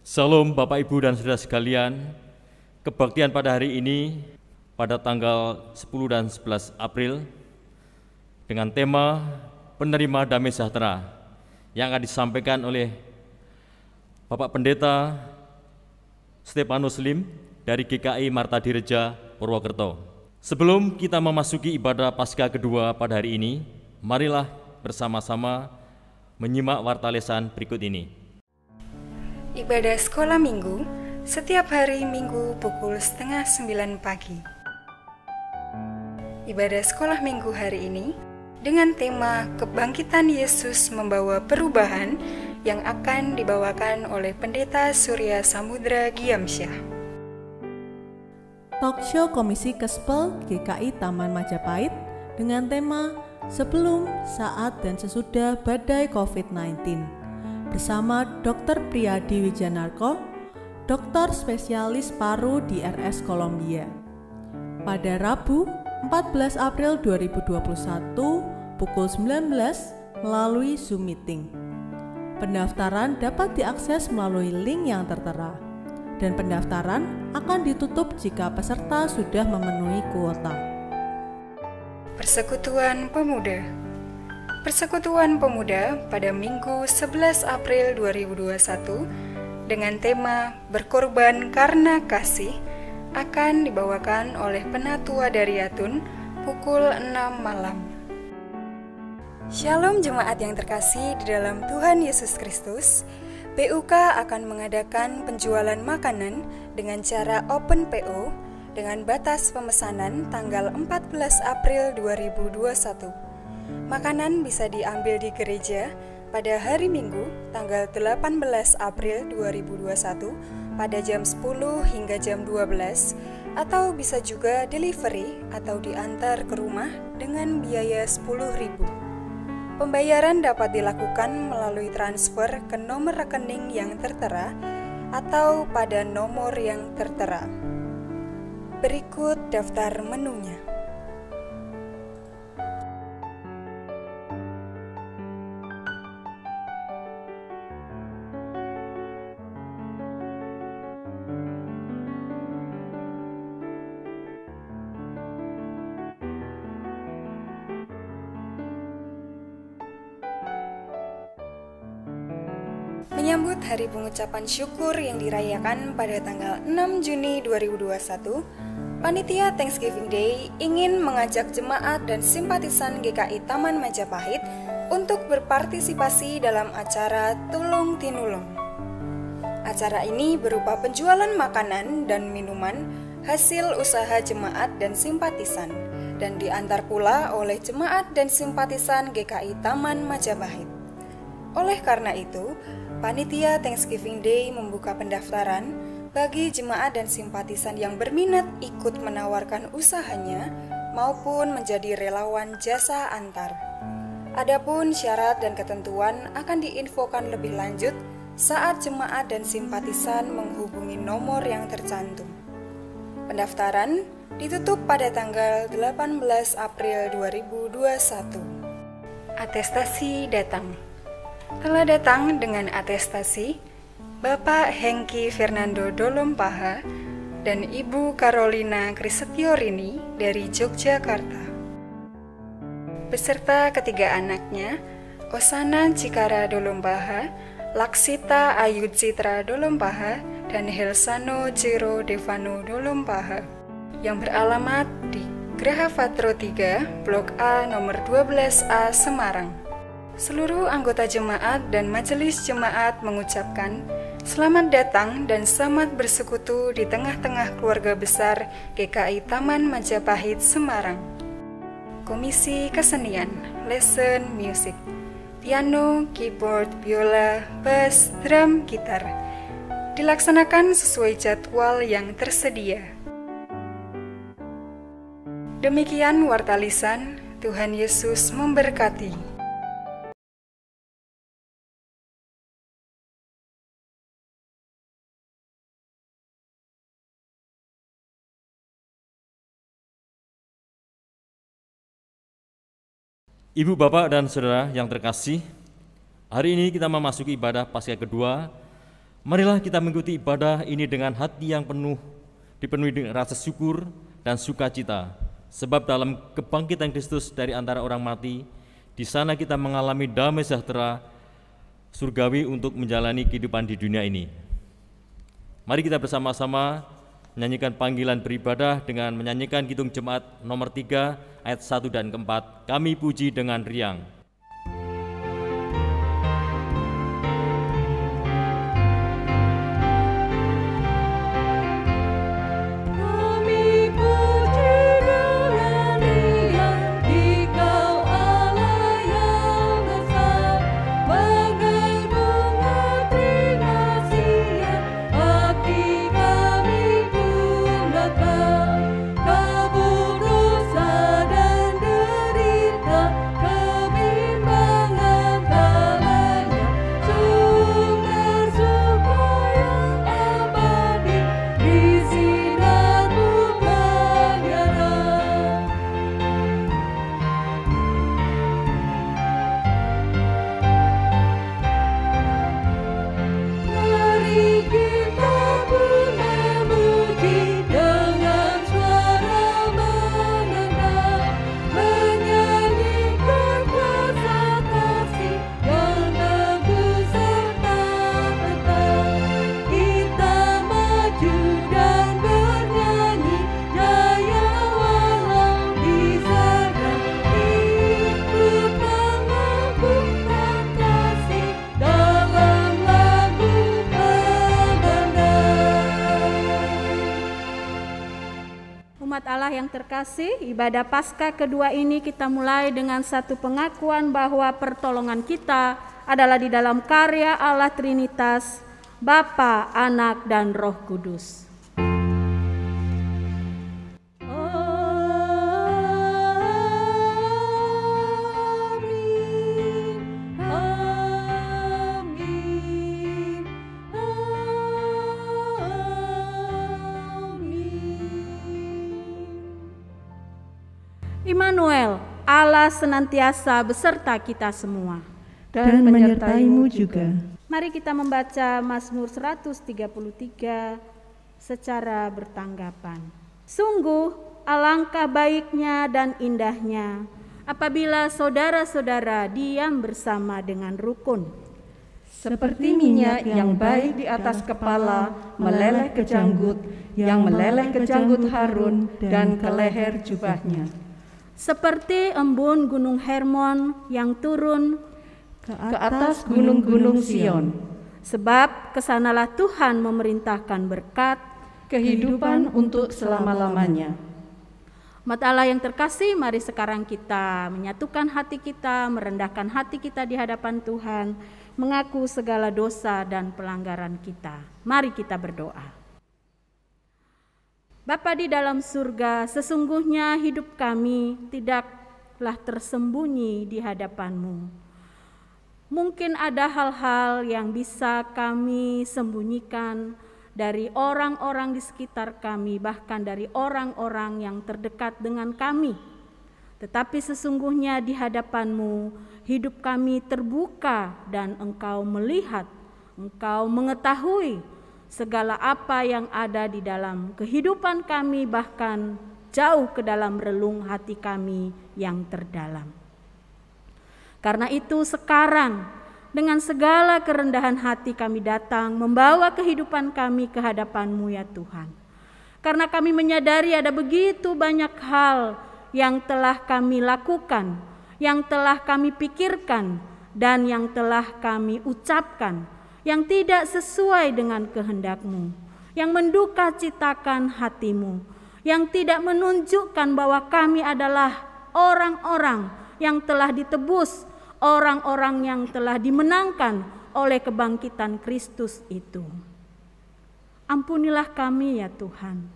Salam Bapak Ibu dan Saudara sekalian. Kebaktian pada hari ini pada tanggal 10 dan 11 April dengan tema Penerima Damai Sejahtera yang akan disampaikan oleh Bapak Pendeta Stefanus Lim dari GKI Marta Direja, Purwokerto. Sebelum kita memasuki ibadah Paskah kedua pada hari ini, marilah bersama-sama menyimak warta lesan berikut ini. Ibadah sekolah minggu setiap hari Minggu pukul 8:30 pagi. Ibadah sekolah minggu hari ini dengan tema Kebangkitan Yesus Membawa Perubahan yang akan dibawakan oleh Pendeta Surya Samudra Giamsyah. Talkshow Komisi Kespel GKI Taman Majapahit dengan tema Sebelum, Saat, dan Sesudah Badai COVID-19 bersama Dr. Priyadi Wijanarko, dokter spesialis paru di RS Columbia. Pada Rabu 14 April 2021 pukul 19 melalui Zoom Meeting. Pendaftaran dapat diakses melalui link yang tertera, dan pendaftaran akan ditutup jika peserta sudah memenuhi kuota. Persekutuan Pemuda. Persekutuan Pemuda pada Minggu 11 April 2021 dengan tema Berkorban Karena Kasih akan dibawakan oleh Penatua Daryatun pukul 6 malam. Shalom jemaat yang terkasih di dalam Tuhan Yesus Kristus. PUK akan mengadakan penjualan makanan dengan cara open PO dengan batas pemesanan tanggal 14 April 2021. Makanan bisa diambil di gereja pada hari Minggu tanggal 18 April 2021 pada jam 10 hingga jam 12 atau bisa juga delivery atau diantar ke rumah dengan biaya 10.000. Pembayaran dapat dilakukan melalui transfer ke nomor rekening yang tertera atau pada nomor yang tertera. Berikut daftar menunya. Menyambut hari pengucapan syukur yang dirayakan pada tanggal 6 Juni 2021, Panitia Thanksgiving Day ingin mengajak jemaat dan simpatisan GKI Taman Majapahit untuk berpartisipasi dalam acara Tulung Tinulung. Acara ini berupa penjualan makanan dan minuman hasil usaha jemaat dan simpatisan dan diantar pula oleh jemaat dan simpatisan GKI Taman Majapahit. Oleh karena itu, Panitia Thanksgiving Day membuka pendaftaran bagi jemaat dan simpatisan yang berminat ikut menawarkan usahanya maupun menjadi relawan jasa antar. Adapun syarat dan ketentuan akan diinfokan lebih lanjut saat jemaat dan simpatisan menghubungi nomor yang tercantum. Pendaftaran ditutup pada tanggal 18 April 2021. Atestasi datang. Telah datang dengan atestasi Bapak Hengki Fernando Dolompaha dan Ibu Carolina Krisetiorini dari Yogyakarta. Beserta ketiga anaknya, Osana Cikara Dolompaha, Laksita Ayu Citra Dolompaha, dan Helsano Jero Devano Dolompaha yang beralamat di Graha Fatro 3, Blok A nomor 12A Semarang. Seluruh anggota jemaat dan majelis jemaat mengucapkan selamat datang dan selamat bersekutu di tengah-tengah keluarga besar GKI Taman Majapahit Semarang. Komisi Kesenian, Lesson Music, Piano, Keyboard, Biola, Bass, Drum, Gitar dilaksanakan sesuai jadwal yang tersedia. Demikian warta lisan, Tuhan Yesus memberkati. Ibu, Bapak, dan Saudara yang terkasih, hari ini kita memasuki ibadah Paskah kedua Marilah kita mengikuti ibadah ini dengan hati yang dipenuhi dengan rasa syukur dan sukacita, sebab dalam kebangkitan Kristus dari antara orang mati, di sana kita mengalami damai sejahtera surgawi untuk menjalani kehidupan di dunia ini. Mari kita bersama-sama menyanyikan panggilan beribadah dengan menyanyikan Kidung Jemaat nomor 3 ayat 1 dan 4. Kami puji dengan riang. Yang terkasih, ibadah Paskah kedua ini kita mulai dengan satu pengakuan bahwa pertolongan kita adalah di dalam karya Allah Trinitas, Bapa, Anak, dan Roh Kudus. Immanuel, Allah senantiasa beserta kita semua dan menyertaimu juga. Mari kita membaca Mazmur 133 secara bertanggapan. Sungguh alangkah baiknya dan indahnya apabila saudara-saudara diam bersama dengan rukun. Seperti minyak yang baik di atas kepala meleleh ke janggut, yang meleleh ke janggut Harun dan ke leher jubahnya. Seperti embun gunung Hermon yang turun ke atas gunung-gunung Sion. Sebab kesanalah Tuhan memerintahkan berkat, kehidupan untuk selama-lamanya. Umat Allah yang terkasih, mari sekarang kita menyatukan hati kita, merendahkan hati kita di hadapan Tuhan, mengaku segala dosa dan pelanggaran kita. Mari kita berdoa. Bapa di dalam surga, sesungguhnya hidup kami tidaklah tersembunyi di hadapan-Mu. Mungkin ada hal-hal yang bisa kami sembunyikan dari orang-orang di sekitar kami, bahkan dari orang-orang yang terdekat dengan kami. Tetapi sesungguhnya di hadapan-Mu, hidup kami terbuka dan Engkau melihat, Engkau mengetahui segala apa yang ada di dalam kehidupan kami, bahkan jauh ke dalam relung hati kami yang terdalam. Karena itu sekarang dengan segala kerendahan hati kami datang membawa kehidupan kami ke hadapan-Mu ya Tuhan. Karena kami menyadari ada begitu banyak hal yang telah kami lakukan, yang telah kami pikirkan, dan yang telah kami ucapkan yang tidak sesuai dengan kehendak-Mu, yang menduka citakan hati-Mu, yang tidak menunjukkan bahwa kami adalah orang-orang yang telah ditebus, orang-orang yang telah dimenangkan oleh kebangkitan Kristus itu. Ampunilah kami ya Tuhan,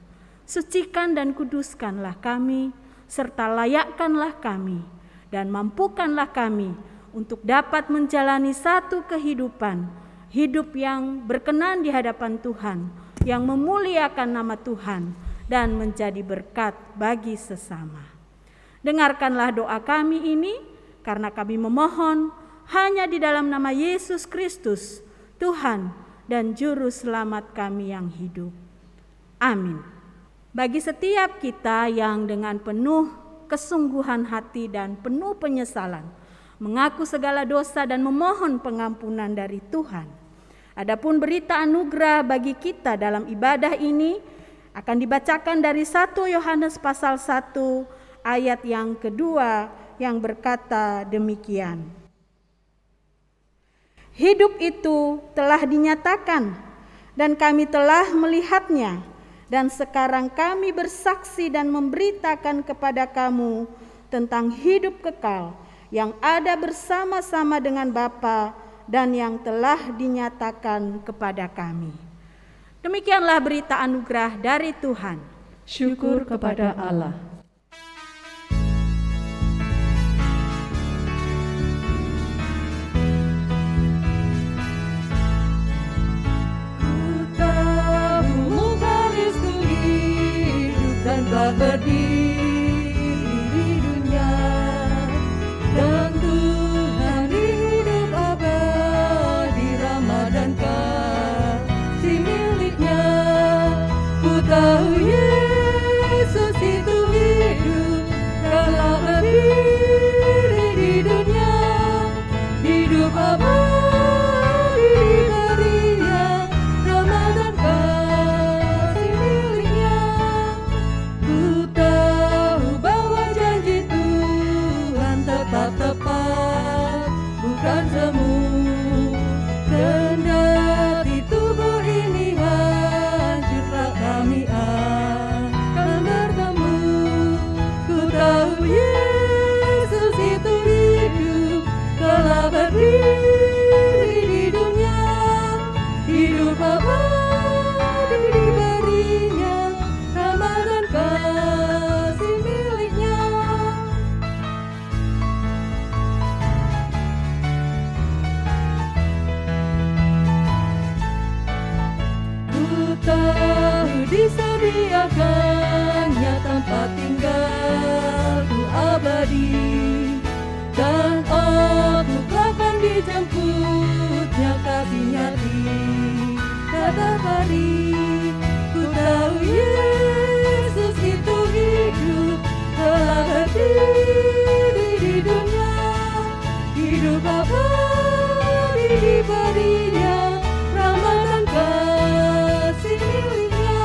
sucikan dan kuduskanlah kami, serta layakkanlah kami, dan mampukanlah kami untuk dapat menjalani satu kehidupan, hidup yang berkenan di hadapan Tuhan, yang memuliakan nama Tuhan dan menjadi berkat bagi sesama. Dengarkanlah doa kami ini, karena kami memohon hanya di dalam nama Yesus Kristus, Tuhan dan Juru Selamat kami yang hidup. Amin. Bagi setiap kita yang dengan penuh kesungguhan hati dan penuh penyesalan mengaku segala dosa dan memohon pengampunan dari Tuhan, adapun berita anugerah bagi kita dalam ibadah ini akan dibacakan dari 1 Yohanes pasal 1 ayat yang kedua yang berkata demikian. Hidup itu telah dinyatakan dan kami telah melihatnya, dan sekarang kami bersaksi dan memberitakan kepada kamu tentang hidup kekal yang ada bersama-sama dengan Bapa dan yang telah dinyatakan kepada kami. Demikianlah berita anugerah dari Tuhan. Syukur kepada Allah. Ku tahu Mukharisku hidup dan telah berdiri di dunia, dan Tuhan hidup abadi, rahmat dan kasih miliknya. Ku tahu Yesus itu hidup telah berdiri di dunia, hidup abadi diberinya, rahmat dan kasih miliknya. Ku tahu bahwa janji Tuhan tetap tepat, bukan semu. Kendati tubuh ini hancur, tak kami akan bertemu. Ku tahu Yesus itu hidup telah berdiri di dunia, hidup abadi diberinya, rahmat dan kasih miliknya. Ku tahu disediakannya tempat tinggalku abadi, dan aku akan dijemputnya kasihnya tiada hari. Ku tahu Yesus itu hidup telah berdiri di dunia, hidup abadi diberinya, rahmat dan kasih miliknya.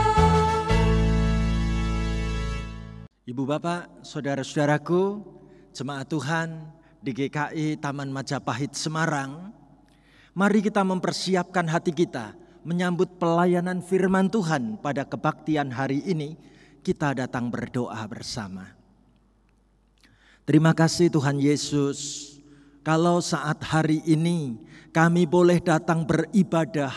Ibu bapak, saudara-saudaraku, jemaat Tuhan di GKI Taman Majapahit Semarang, mari kita mempersiapkan hati kita menyambut pelayanan firman Tuhan pada kebaktian hari ini. Kita datang berdoa bersama. Terima kasih Tuhan Yesus, kalau saat hari ini kami boleh datang beribadah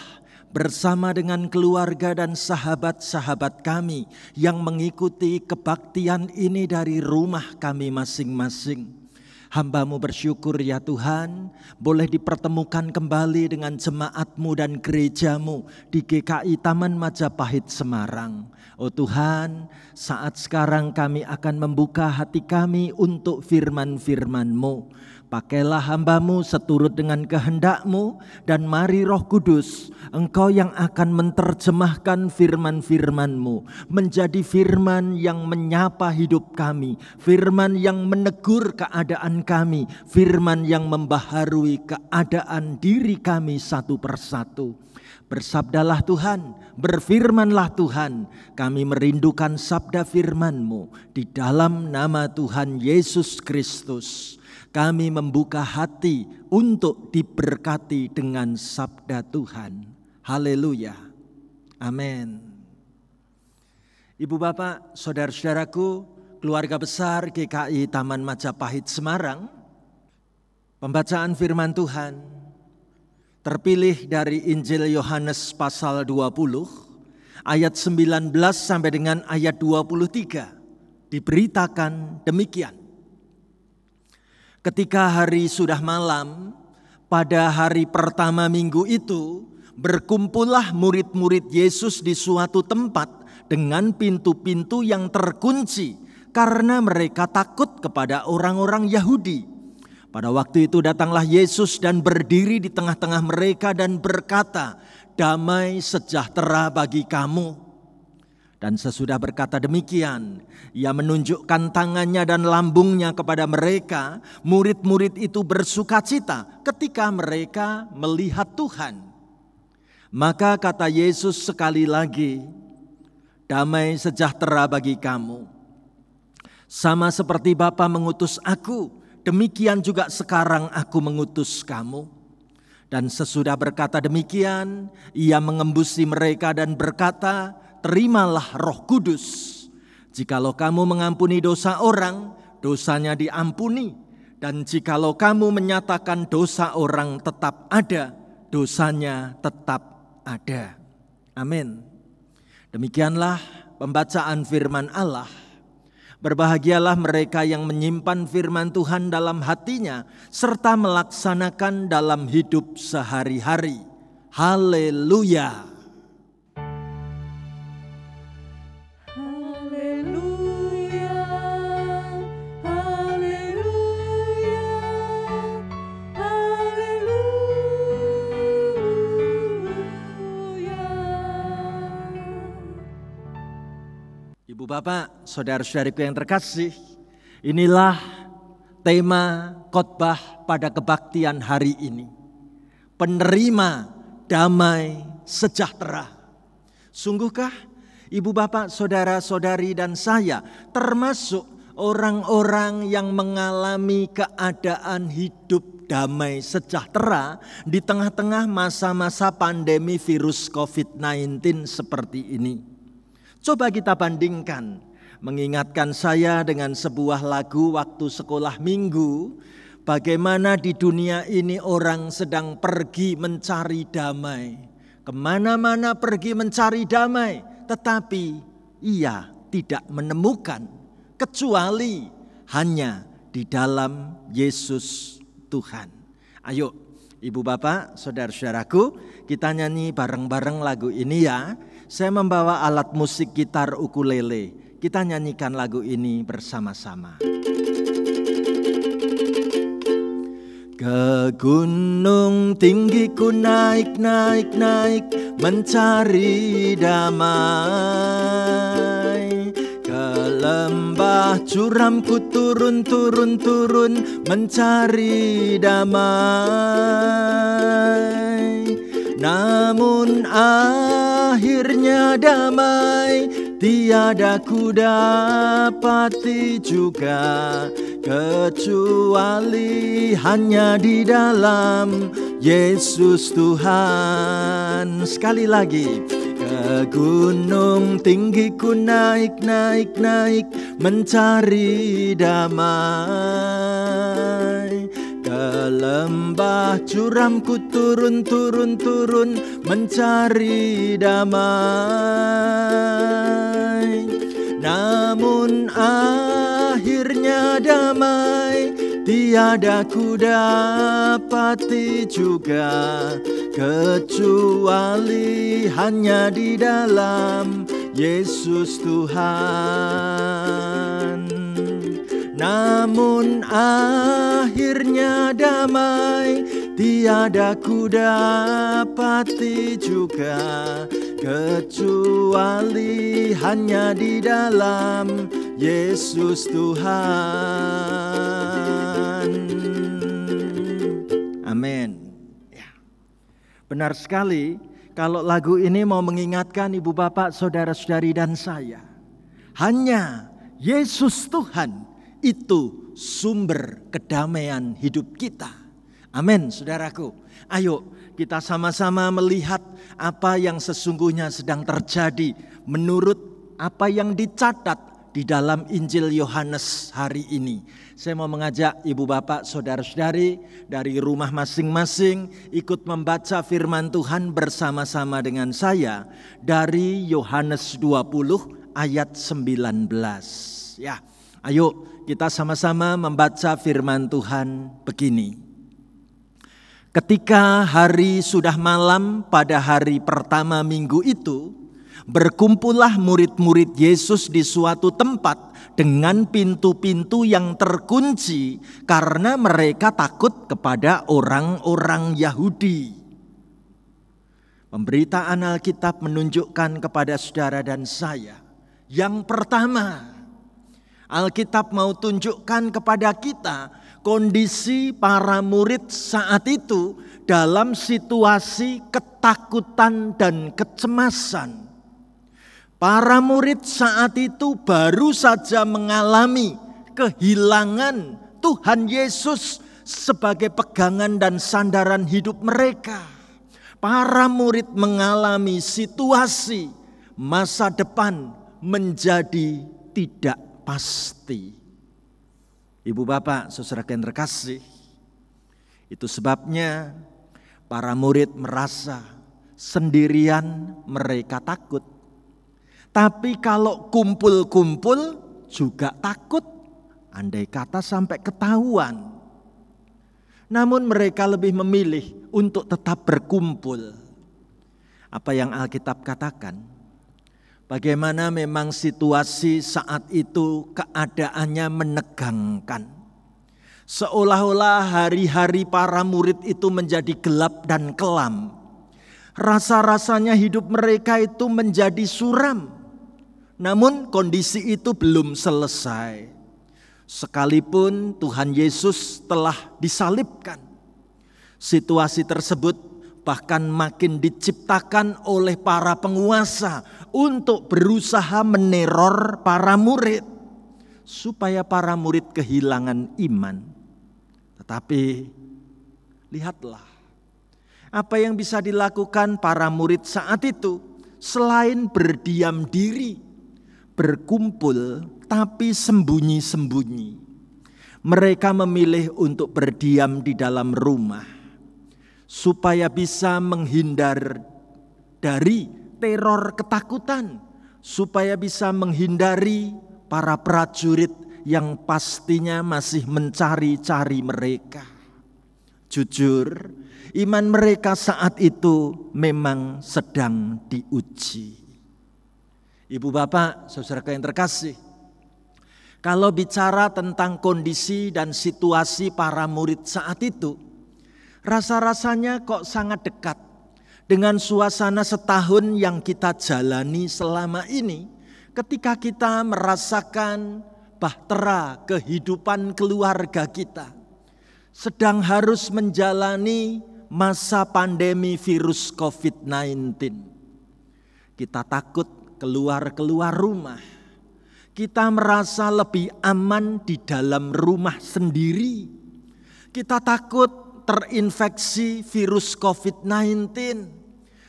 bersama dengan keluarga dan sahabat-sahabat kami yang mengikuti kebaktian ini dari rumah kami masing-masing. Hamba-Mu bersyukur ya Tuhan, boleh dipertemukan kembali dengan jemaat-Mu dan gereja-Mu di GKI Taman Majapahit Semarang. Oh Tuhan, saat sekarang kami akan membuka hati kami untuk firman-firman-Mu. Pakailah hamba-Mu seturut dengan kehendak-Mu, dan mari Roh Kudus, Engkau yang akan menerjemahkan firman-firman-Mu menjadi firman yang menyapa hidup kami, firman yang menegur keadaan kami, firman yang membaharui keadaan diri kami satu persatu. Bersabdalah Tuhan, berfirmanlah Tuhan, kami merindukan sabda firman-Mu di dalam nama Tuhan Yesus Kristus. Kami membuka hati untuk diberkati dengan sabda Tuhan. Haleluya. Amin. Ibu bapak, saudara-saudaraku, keluarga besar GKI Taman Majapahit Semarang, pembacaan firman Tuhan terpilih dari Injil Yohanes pasal 20 ayat 19 sampai dengan ayat 23. Diberitakan demikian. Ketika hari sudah malam, pada hari pertama minggu itu, berkumpullah murid-murid Yesus di suatu tempat dengan pintu-pintu yang terkunci karena mereka takut kepada orang-orang Yahudi. Pada waktu itu datanglah Yesus dan berdiri di tengah-tengah mereka dan berkata, damai sejahtera bagi kamu. Dan sesudah berkata demikian, ia menunjukkan tangannya dan lambungnya kepada mereka. Murid-murid itu bersukacita ketika mereka melihat Tuhan. Maka kata Yesus sekali lagi, damai sejahtera bagi kamu. Sama seperti Bapa mengutus aku, demikian juga sekarang aku mengutus kamu. Dan sesudah berkata demikian, ia mengembusi mereka dan berkata, terimalah Roh Kudus. Jikalau kamu mengampuni dosa orang, dosanya diampuni. Dan jikalau kamu menyatakan dosa orang tetap ada, dosanya tetap ada. Amin. Demikianlah pembacaan firman Allah. Berbahagialah mereka yang menyimpan firman Tuhan dalam hatinya, serta melaksanakan dalam hidup sehari-hari. Haleluya. Ibu bapak, saudara-saudariku yang terkasih, inilah tema khotbah pada kebaktian hari ini. Penerima damai sejahtera. Sungguhkah ibu bapak, saudara-saudari dan saya termasuk orang-orang yang mengalami keadaan hidup damai sejahtera di tengah-tengah masa-masa pandemi virus COVID-19 seperti ini? Coba kita bandingkan, mengingatkan saya dengan sebuah lagu waktu sekolah minggu, bagaimana di dunia ini orang sedang pergi mencari damai. Kemana-mana pergi mencari damai, tetapi ia tidak menemukan, kecuali hanya di dalam Yesus Tuhan. Ayo ibu bapak, saudara-saudaraku, kita nyanyi bareng-bareng lagu ini ya. Saya membawa alat musik gitar ukulele. Kita nyanyikan lagu ini bersama-sama. Ke gunung tinggi ku naik, naik, naik, mencari damai. Ke lembah curam ku turun, turun, turun, mencari damai. Namun akhirnya damai tiada ku dapati juga, kecuali hanya di dalam Yesus Tuhan. Sekali lagi, ke gunung tinggi ku naik, naik, naik, mencari damai. Ke lembah curam ku turun, turun, turun, mencari damai. Namun akhirnya damai tiada ku dapati juga, kecuali hanya di dalam Yesus Tuhan. Namun akhirnya damai tiada ku dapati juga, kecuali hanya di dalam Yesus Tuhan. Amin. Ya. Benar sekali kalau lagu ini mau mengingatkan ibu bapak, saudara-saudari dan saya, hanya Yesus Tuhan itu sumber kedamaian hidup kita. Amin, saudaraku. Ayo kita sama-sama melihat apa yang sesungguhnya sedang terjadi menurut apa yang dicatat di dalam Injil Yohanes hari ini. Saya mau mengajak ibu bapak, saudara-saudari dari rumah masing-masing ikut membaca firman Tuhan bersama-sama dengan saya dari Yohanes 20 ayat 19. Ya, ayo kita sama-sama membaca firman Tuhan begini. Ketika hari sudah malam pada hari pertama minggu itu, berkumpullah murid-murid Yesus di suatu tempat dengan pintu-pintu yang terkunci karena mereka takut kepada orang-orang Yahudi. Pemberitaan Alkitab menunjukkan kepada saudara dan saya, yang pertama, Alkitab mau tunjukkan kepada kita kondisi para murid saat itu dalam situasi ketakutan dan kecemasan. Para murid saat itu baru saja mengalami kehilangan Tuhan Yesus sebagai pegangan dan sandaran hidup mereka. Para murid mengalami situasi masa depan menjadi tidak pasti. Ibu bapak, saudara yang terkasih, itu sebabnya para murid merasa sendirian mereka takut. Tapi kalau kumpul-kumpul juga takut, andai kata sampai ketahuan. Namun mereka lebih memilih untuk tetap berkumpul. Apa yang Alkitab katakan? Bagaimana memang situasi saat itu keadaannya menegangkan. Seolah-olah hari-hari para murid itu menjadi gelap dan kelam. Rasa-rasanya hidup mereka itu menjadi suram. Namun kondisi itu belum selesai. Sekalipun Tuhan Yesus telah disalibkan, situasi tersebut bahkan makin diciptakan oleh para penguasa untuk berusaha meneror para murid, supaya para murid kehilangan iman. Tetapi lihatlah apa yang bisa dilakukan para murid saat itu selain berdiam diri, berkumpul tapi sembunyi-sembunyi. Mereka memilih untuk berdiam di dalam rumah supaya bisa menghindar dari teror ketakutan, supaya bisa menghindari para prajurit yang pastinya masih mencari-cari mereka. Jujur, iman mereka saat itu memang sedang diuji. Ibu bapak, saudara yang terkasih, kalau bicara tentang kondisi dan situasi para murid saat itu, rasa-rasanya kok sangat dekat dengan suasana setahun yang kita jalani selama ini, ketika kita merasakan bahtera kehidupan keluarga kita sedang harus menjalani masa pandemi virus COVID-19. Kita takut keluar rumah. Kita merasa lebih aman di dalam rumah sendiri. Kita takut terinfeksi virus COVID-19.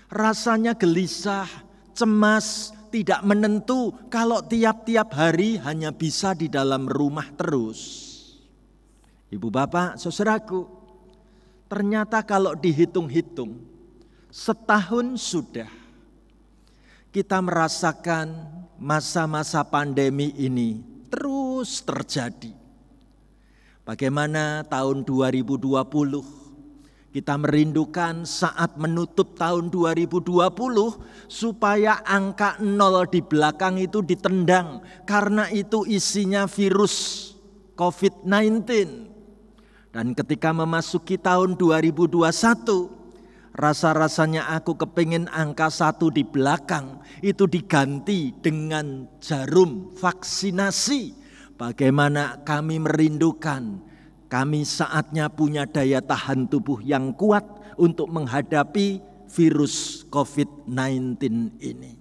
Rasanya gelisah, cemas, tidak menentu kalau tiap-tiap hari hanya bisa di dalam rumah terus. Ibu bapak, saudaraku, ternyata kalau dihitung-hitung, setahun sudah kita merasakan masa-masa pandemi ini terus terjadi. Bagaimana tahun 2020 kita merindukan saat menutup tahun 2020 supaya angka 0 di belakang itu ditendang, karena itu isinya virus COVID-19. Dan ketika memasuki tahun 2021, rasa-rasanya aku kepingin angka 1 di belakang itu diganti dengan jarum vaksinasi. Bagaimana kami merindukan, kami saatnya punya daya tahan tubuh yang kuat untuk menghadapi virus COVID-19 ini.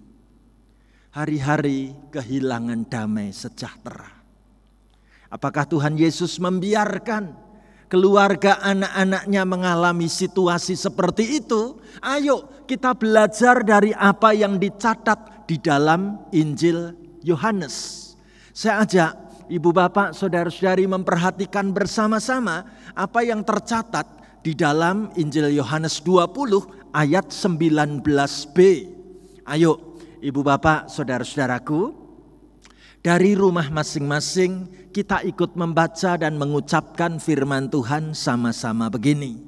Hari-hari kehilangan damai sejahtera. Apakah Tuhan Yesus membiarkan keluarga anak-anaknya mengalami situasi seperti itu? Ayo kita belajar dari apa yang dicatat di dalam Injil Yohanes. Saya ajak ibu bapak, saudara-saudari memperhatikan bersama-sama apa yang tercatat di dalam Injil Yohanes 20 ayat 19b. Ayo ibu bapak, saudara-saudaraku, dari rumah masing-masing kita ikut membaca dan mengucapkan firman Tuhan sama-sama begini.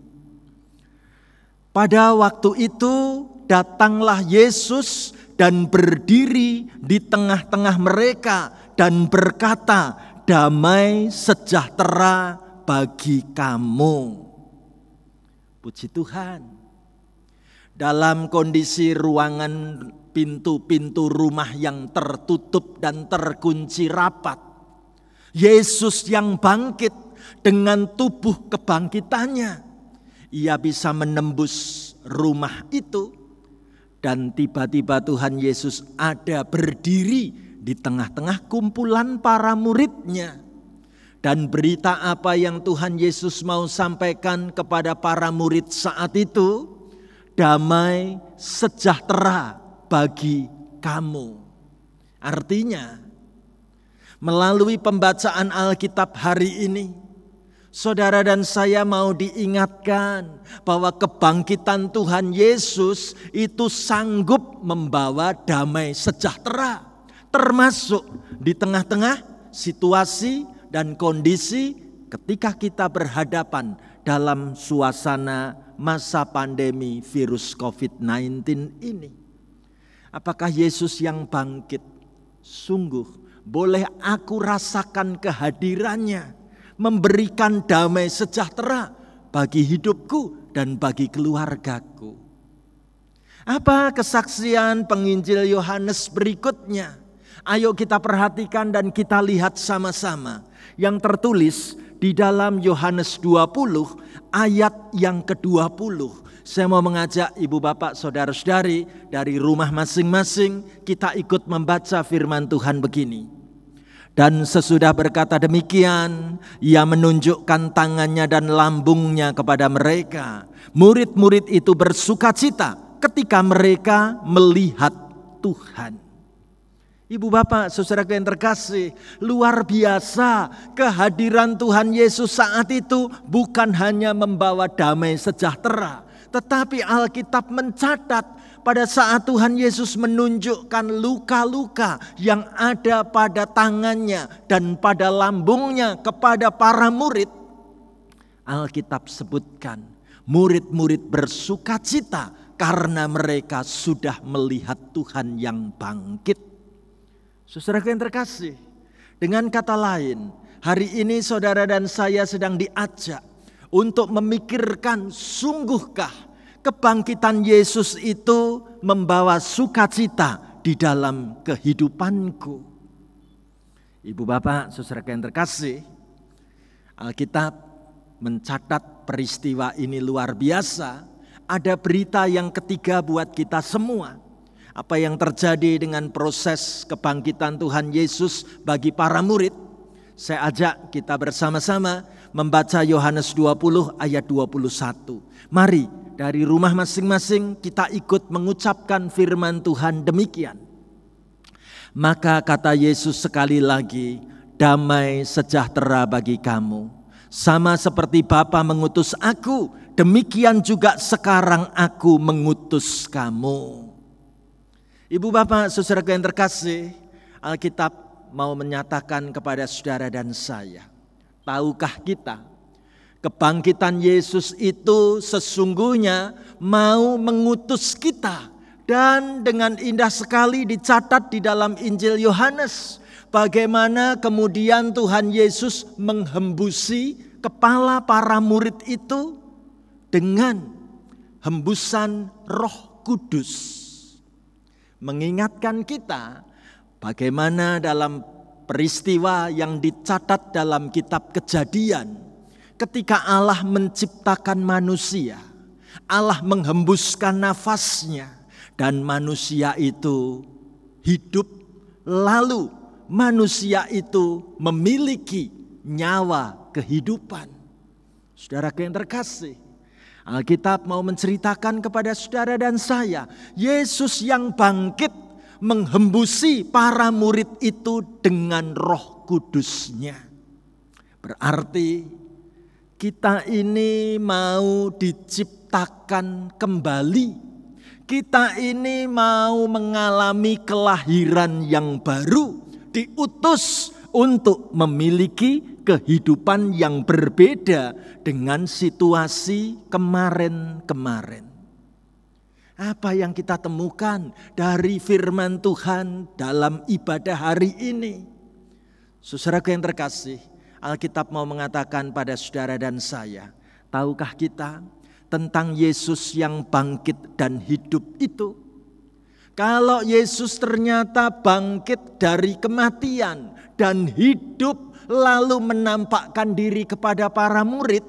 Pada waktu itu datanglah Yesus dan berdiri di tengah-tengah mereka dan berkata, "Damai sejahtera bagi kamu." Puji Tuhan. dalam kondisi ruangan pintu-pintu rumah yang tertutup dan terkunci rapat. Yesus yang bangkit dengan tubuh kebangkitannya, ia bisa menembus rumah itu. Dan tiba-tiba Tuhan Yesus ada berdiri di tengah-tengah kumpulan para muridnya. Dan berita apa yang Tuhan Yesus mau sampaikan kepada para murid saat itu? Damai sejahtera bagi kamu. Artinya, melalui pembacaan Alkitab hari ini, saudara dan saya mau diingatkan bahwa kebangkitan Tuhan Yesus itu sanggup membawa damai sejahtera, termasuk di tengah-tengah situasi dan kondisi ketika kita berhadapan dalam suasana masa pandemi virus COVID-19 ini. Apakah Yesus yang bangkit sungguh boleh aku rasakan kehadirannya, memberikan damai sejahtera bagi hidupku dan bagi keluargaku? Apa kesaksian penginjil Yohanes berikutnya? Ayo kita perhatikan dan kita lihat sama-sama. Yang tertulis di dalam Yohanes 20 ayat yang ke-20. Saya mau mengajak ibu bapak saudara-saudari dari rumah masing-masing, kita ikut membaca firman Tuhan begini. Dan sesudah berkata demikian, ia menunjukkan tangannya dan lambungnya kepada mereka. Murid-murid itu bersukacita ketika mereka melihat Tuhan. Ibu bapak saudaraku yang terkasih, luar biasa kehadiran Tuhan Yesus saat itu bukan hanya membawa damai sejahtera. Tetapi Alkitab mencatat pada saat Tuhan Yesus menunjukkan luka-luka yang ada pada tangannya dan pada lambungnya kepada para murid. Alkitab sebutkan murid-murid bersukacita karena mereka sudah melihat Tuhan yang bangkit. Saudara yang terkasih, dengan kata lain, hari ini saudara dan saya sedang diajak untuk memikirkan sungguhkah kebangkitan Yesus itu membawa sukacita di dalam kehidupanku. Ibu bapak, saudara yang terkasih, Alkitab mencatat peristiwa ini luar biasa. Ada berita yang ketiga buat kita semua. Apa yang terjadi dengan proses kebangkitan Tuhan Yesus bagi para murid. Saya ajak kita bersama-sama membaca Yohanes 20 ayat 21. Mari dari rumah masing-masing kita ikut mengucapkan firman Tuhan demikian. Maka kata Yesus sekali lagi, damai sejahtera bagi kamu. Sama seperti Bapa mengutus aku, demikian juga sekarang aku mengutus kamu. Ibu bapak saudara yang terkasih, Alkitab mau menyatakan kepada saudara dan saya, tahukah kita kebangkitan Yesus itu sesungguhnya mau mengutus kita. Dan dengan indah sekali dicatat di dalam Injil Yohanes, bagaimana kemudian Tuhan Yesus menghembusi kepala para murid itu dengan hembusan Roh Kudus. Mengingatkan kita bagaimana dalam peristiwa yang dicatat dalam kitab Kejadian, ketika Allah menciptakan manusia, Allah menghembuskan nafasnya dan manusia itu hidup, lalu manusia itu memiliki nyawa kehidupan. Saudara yang terkasih, Alkitab mau menceritakan kepada saudara dan saya, Yesus yang bangkit menghembusi para murid itu dengan Roh Kudus-Nya. Berarti kita ini mau diciptakan kembali. Kita ini mau mengalami kelahiran yang baru, diutus untuk memiliki kehidupan yang berbeda dengan situasi kemarin-kemarin. Apa yang kita temukan dari firman Tuhan dalam ibadah hari ini? Saudaraku yang terkasih, Alkitab mau mengatakan pada saudara dan saya, tahukah kita tentang Yesus yang bangkit dan hidup itu. Kalau Yesus ternyata bangkit dari kematian dan hidup lalu menampakkan diri kepada para murid,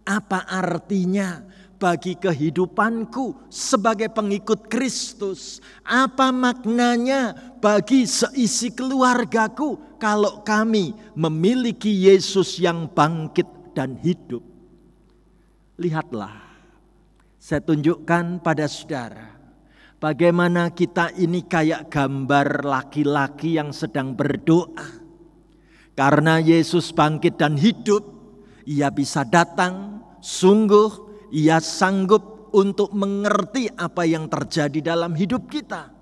apa artinya bagi kehidupanku sebagai pengikut Kristus? Apa maknanya bagi seisi keluargaku kalau kami memiliki Yesus yang bangkit dan hidup? Lihatlah, saya tunjukkan pada saudara bagaimana kita ini kayak gambar laki-laki yang sedang berdoa. Karena Yesus bangkit dan hidup, ia bisa datang, sungguh ia sanggup untuk mengerti apa yang terjadi dalam hidup kita.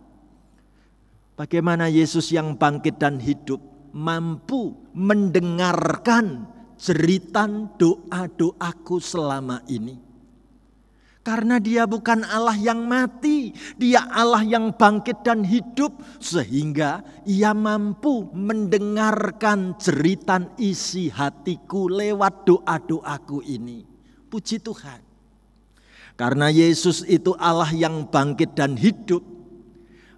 Bagaimana Yesus yang bangkit dan hidup mampu mendengarkan jeritan doa-doaku selama ini. Karena dia bukan Allah yang mati, dia Allah yang bangkit dan hidup. Sehingga ia mampu mendengarkan jeritan isi hatiku lewat doa-doaku ini. Puji Tuhan. Karena Yesus itu Allah yang bangkit dan hidup,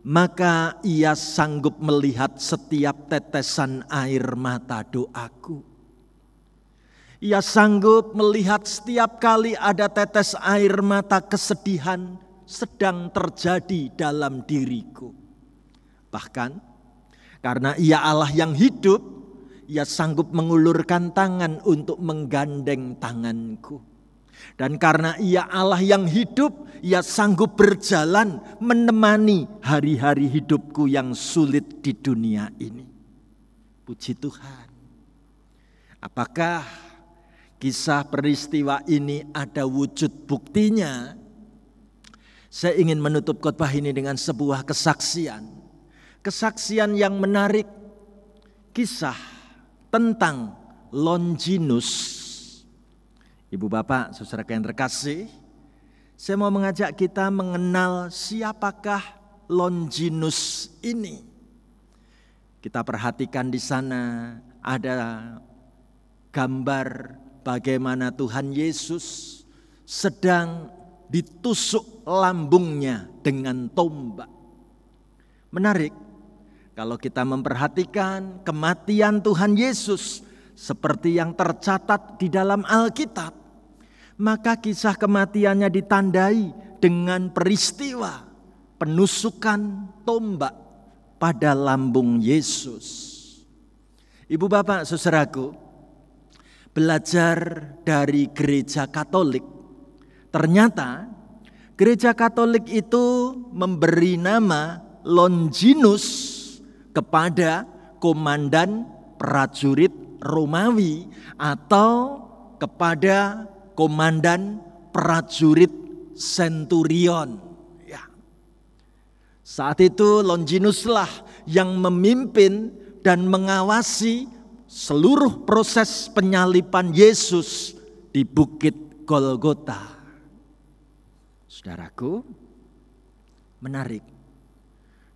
maka ia sanggup melihat setiap tetesan air mata doaku. Ia sanggup melihat setiap kali ada tetes air mata kesedihan sedang terjadi dalam diriku. Bahkan karena ia Allah yang hidup, ia sanggup mengulurkan tangan untuk menggandeng tanganku. Dan karena ia Allah yang hidup, ia sanggup berjalan menemani hari-hari hidupku yang sulit di dunia ini. Puji Tuhan. Apakah kisah peristiwa ini ada wujud buktinya? Saya ingin menutup khotbah ini dengan sebuah kesaksian. Kesaksian yang menarik, kisah tentang Longinus. Ibu bapak, saudara yang terkasih, saya mau mengajak kita mengenal siapakah Longinus ini. Kita perhatikan di sana ada gambar bagaimana Tuhan Yesus sedang ditusuk lambungnya dengan tombak. Menarik kalau kita memperhatikan kematian Tuhan Yesus seperti yang tercatat di dalam Alkitab, maka kisah kematiannya ditandai dengan peristiwa penusukan tombak pada lambung Yesus. Ibu bapak saudaraku, belajar dari gereja Katolik, ternyata gereja Katolik itu memberi nama Longinus kepada komandan prajurit Romawi atau kepada komandan prajurit Centurion. Ya. Saat itu Longinuslah yang memimpin dan mengawasi seluruh proses penyaliban Yesus di Bukit Golgota. Saudaraku, menarik.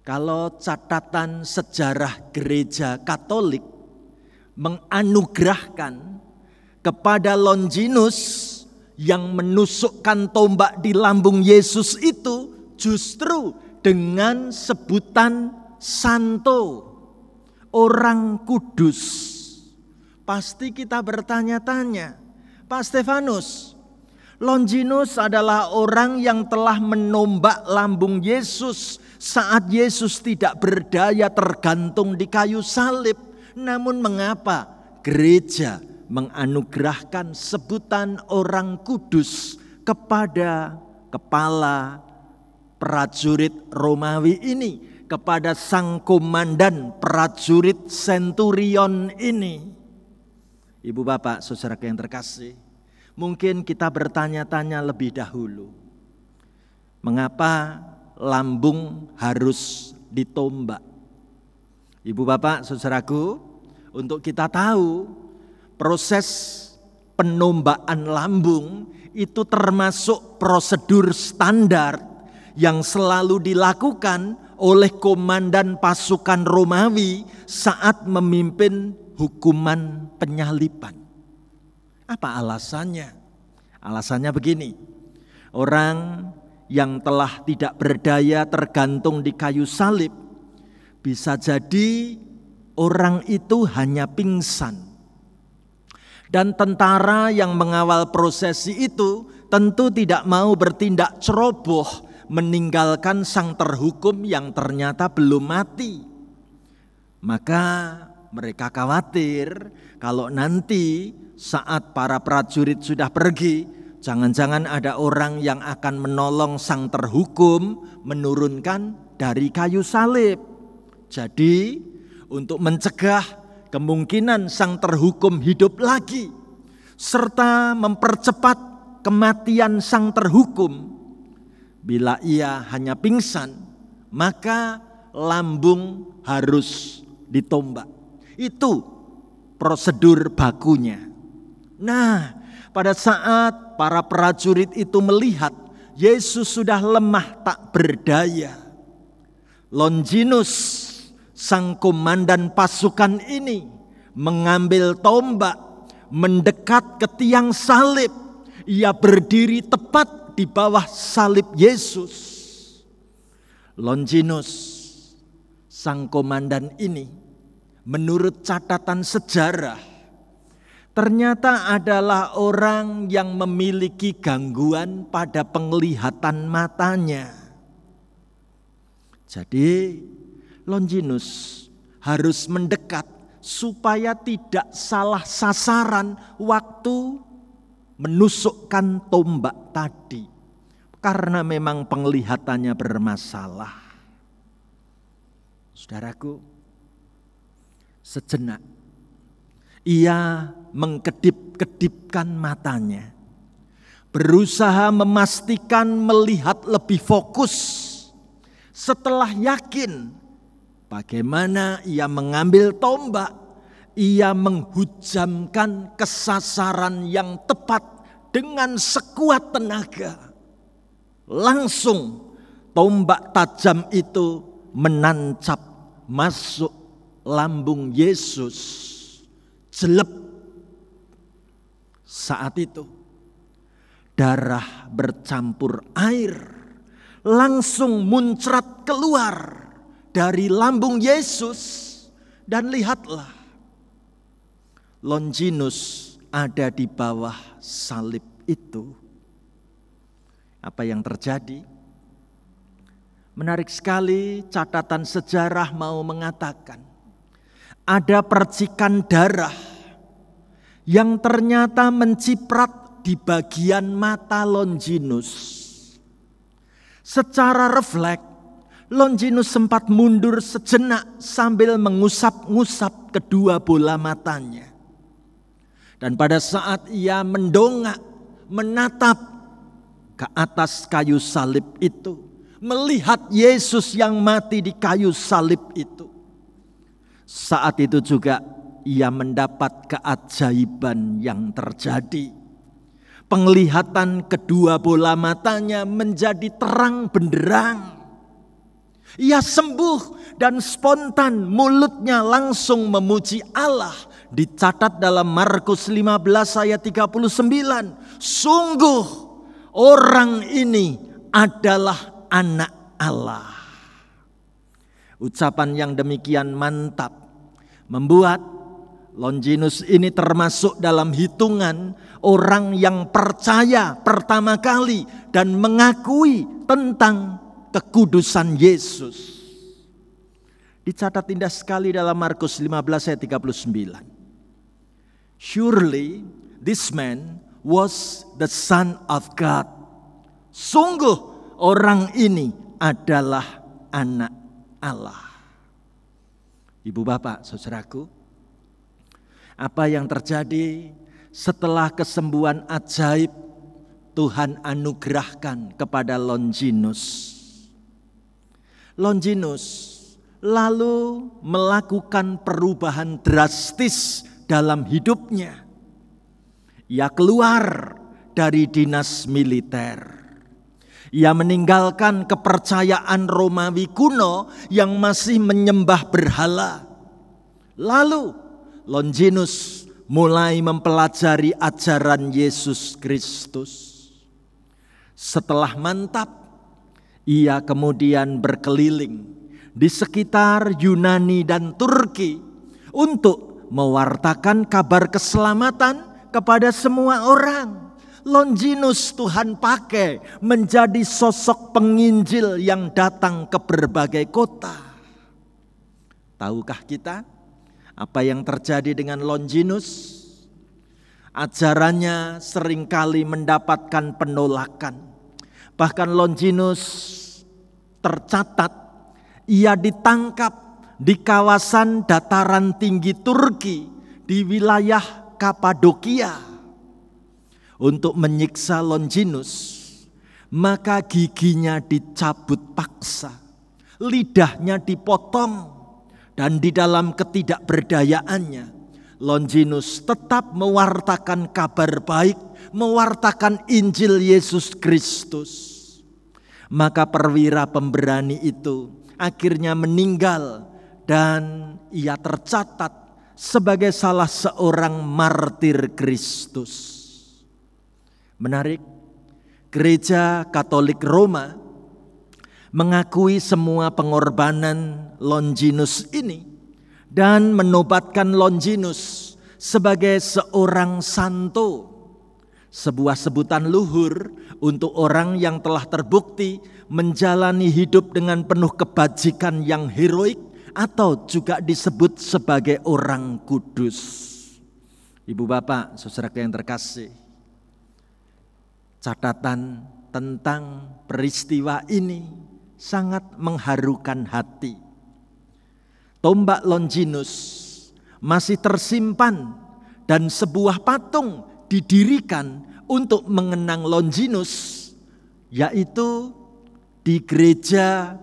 Kalau catatan sejarah gereja Katolik menganugerahkan kepada Longinus yang menusukkan tombak di lambung Yesus itu justru dengan sebutan santo, orang kudus. Pasti kita bertanya-tanya, Pak Stefanus, Longinus adalah orang yang telah menombak lambung Yesus saat Yesus tidak berdaya tergantung di kayu salib. Namun mengapa gereja menganugerahkan sebutan orang kudus kepada kepala prajurit Romawi ini, kepada sang komandan prajurit Centurion ini? Ibu bapak saudara yang terkasih, mungkin kita bertanya-tanya lebih dahulu, mengapa lambung harus ditombak? Ibu bapak saudaraku, untuk kita tahu proses penombakan lambung itu termasuk prosedur standar yang selalu dilakukan oleh komandan pasukan Romawi saat memimpin hukuman penyaliban. Apa alasannya? Alasannya begini, orang yang telah tidak berdaya tergantung di kayu salib, bisa jadi orang itu hanya pingsan. Dan tentara yang mengawal prosesi itu tentu tidak mau bertindak ceroboh meninggalkan sang terhukum yang ternyata belum mati. Maka mereka khawatir kalau nanti saat para prajurit sudah pergi, jangan-jangan ada orang yang akan menolong sang terhukum menurunkan dari kayu salib. Jadi untuk mencegah kemungkinan sang terhukum hidup lagi, serta mempercepat kematian sang terhukum, bila ia hanya pingsan, maka lambung harus ditombak. Itu prosedur bakunya. Nah, pada saat para prajurit itu melihat Yesus sudah lemah tak berdaya, Longinus, sang komandan pasukan ini, mengambil tombak, mendekat ke tiang salib. Ia berdiri tepat di bawah salib Yesus. Longinus, sang komandan ini, menurut catatan sejarah, ternyata adalah orang yang memiliki gangguan pada penglihatan matanya. Jadi Longinus harus mendekat supaya tidak salah sasaran waktu menusukkan tombak tadi, karena memang penglihatannya bermasalah. Saudaraku, sejenak ia mengkedip-kedipkan matanya, berusaha memastikan melihat lebih fokus. Setelah yakin bagaimana ia mengambil tombak, ia menghujamkan ke sasaran yang tepat dengan sekuat tenaga. Langsung tombak tajam itu menancap masuk lambung Yesus. Jelep. Saat itu darah bercampur air langsung muncrat keluar dari lambung Yesus, dan lihatlah, Longinus ada di bawah salib itu. Apa yang terjadi? Menarik sekali, catatan sejarah mau mengatakan ada percikan darah yang ternyata menciprat di bagian mata Longinus. Secara refleks, Longinus sempat mundur sejenak sambil mengusap-ngusap kedua bola matanya. Dan pada saat ia mendongak, menatap ke atas kayu salib itu, melihat Yesus yang mati di kayu salib itu, saat itu juga ia mendapat keajaiban yang terjadi. Penglihatan kedua bola matanya menjadi terang benderang. Ia sembuh dan spontan mulutnya langsung memuji Allah. Dicatat dalam Markus 15 ayat 39. Sungguh orang ini adalah anak Allah. Ucapan yang demikian mantap membuat Longinus ini termasuk dalam hitungan orang yang percaya pertama kali dan mengakui tentang kekudusan Yesus. Dicatat indah sekali dalam Markus 15 ayat 39. Surely this man was the Son of God. Sungguh orang ini adalah anak Allah. Ibu bapak, saudaraku, apa yang terjadi setelah kesembuhan ajaib Tuhan anugerahkan kepada Longinus? Longinus lalu melakukan perubahan drastis dalam hidupnya. Ia keluar dari dinas militer. Ia meninggalkan kepercayaan Romawi kuno yang masih menyembah berhala. Lalu Longinus mulai mempelajari ajaran Yesus Kristus. Setelah mantap, ia kemudian berkeliling di sekitar Yunani dan Turki untuk mewartakan kabar keselamatan kepada semua orang. Longinus Tuhan pakai menjadi sosok penginjil yang datang ke berbagai kota. Tahukah kita apa yang terjadi dengan Longinus? Ajarannya seringkali mendapatkan penolakan. Bahkan Longinus tercatat ia ditangkap di kawasan dataran tinggi Turki di wilayah Kapadokia. Untuk menyiksa Longinus, maka giginya dicabut paksa, lidahnya dipotong, dan di dalam ketidakberdayaannya, Longinus tetap mewartakan kabar baik, mewartakan Injil Yesus Kristus. Maka perwira pemberani itu akhirnya meninggal dan ia tercatat sebagai salah seorang martir Kristus. Menarik, Gereja Katolik Roma mengakui semua pengorbanan Longinus ini dan menobatkan Longinus sebagai seorang santo, sebuah sebutan luhur untuk orang yang telah terbukti menjalani hidup dengan penuh kebajikan yang heroik atau juga disebut sebagai orang kudus. Ibu bapak, saudara yang terkasih, catatan tentang peristiwa ini sangat mengharukan hati. Tombak Longinus masih tersimpan dan sebuah patung didirikan untuk mengenang Longinus, yaitu di gereja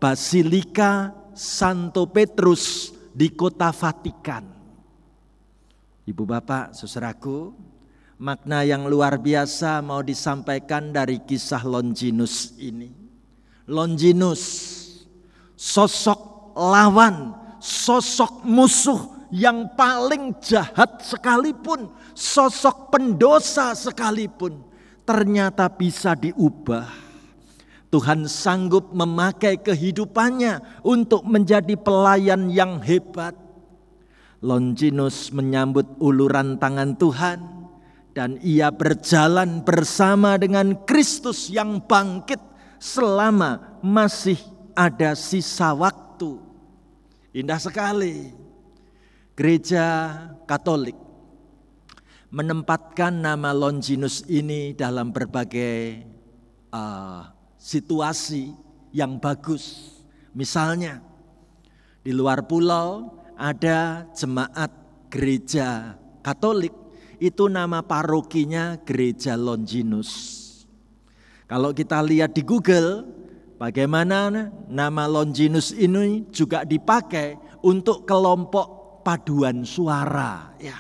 Basilika Santo Petrus di kota Vatikan. Ibu bapak, saudaraku, makna yang luar biasa mau disampaikan dari kisah Longinus ini. Longinus, sosok lawan, sosok musuh yang paling jahat sekalipun, sosok pendosa sekalipun, ternyata bisa diubah. Tuhan sanggup memakai kehidupannya untuk menjadi pelayan yang hebat. Longinus menyambut uluran tangan Tuhan, dan ia berjalan bersama dengan Kristus yang bangkit selama masih ada sisa waktu. Indah sekali. Gereja Katolik menempatkan nama Longinus ini dalam berbagai situasi yang bagus. Misalnya di luar pulau ada jemaat gereja Katolik, itu nama parokinya Gereja Longinus. Kalau kita lihat di Google, bagaimana nama Longinus ini juga dipakai untuk kelompok paduan suara. Ya.